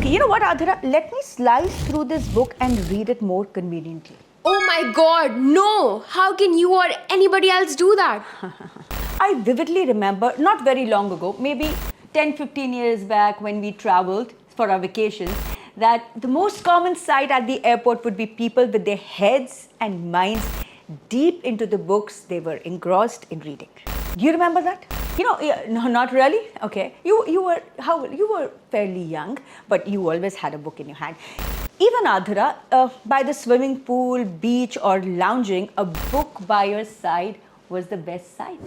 Okay, you know what, Adhira? Let me slice through this book and read it more conveniently. Oh my god, no! How can you or anybody else do that? I vividly remember, not very long ago, maybe 10-15 years back when we traveled for our vacations, that the most common sight at the airport would be people with their heads and minds deep into the books they were engrossed in reading. Do you remember that? No, not really. Okay, you were fairly young, but you always had a book in your hand. Even Adhira, by the swimming pool, beach, or lounging, a book by your side was the best sight.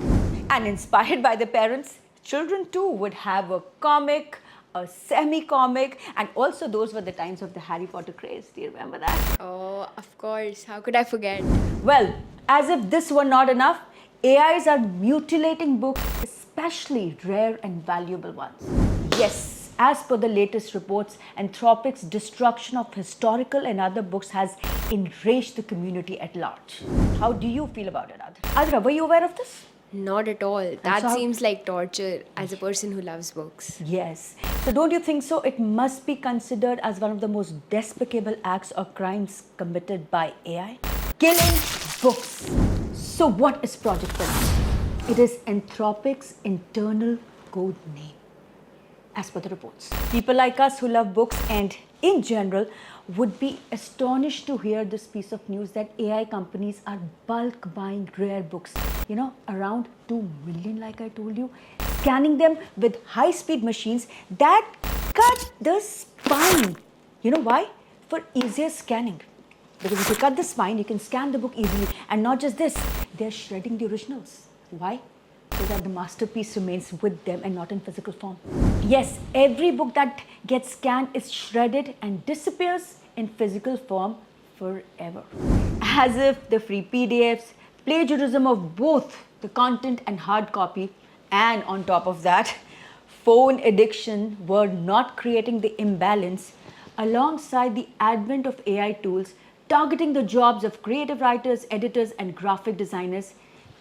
And inspired by the parents, children too would have a comic, a semi-comic, and also those were the times of the Harry Potter craze. Do you remember that? Oh, of course. How could I forget? Well, as if this were not enough, AIs are mutilating books, especially rare and valuable ones. Yes, as per the latest reports, Anthropic's destruction of historical and other books has enraged the community at large. How do you feel about it, Adhira? Adhira, were you aware of this? Not at all. That seems like torture as a person who loves books. Yes. So don't you think so? It must be considered as one of the most despicable acts or crimes committed by AI. Killing books. So what is ProjectPanama? It is Anthropic's internal code name, as per the reports. People like us who love books and in general would be astonished to hear this piece of news that AI companies are bulk buying rare books, around 2 million, like I told you, scanning them with high-speed machines that cut the spine. You know why? For easier scanning. Because if you cut the spine, you can scan the book easily. And not just this, they're shredding the originals. Why? So that the masterpiece remains with them and not in physical form. Yes, every book that gets scanned is shredded and disappears in physical form forever. As if the free PDFs, plagiarism of both the content and hard copy, and on top of that, phone addiction were not creating the imbalance alongside the advent of AI tools targeting the jobs of creative writers, editors, and graphic designers.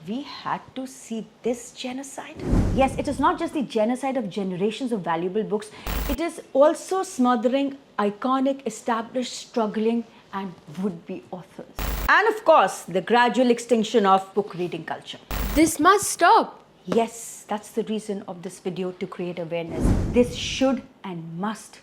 We had to see this genocide. Yes, it is not just the genocide of generations of valuable books, it is also smothering iconic, established, struggling, and would-be authors. And of course, the gradual extinction of book reading culture. This must stop. Yes, that's the reason of this video, to create awareness. This should and must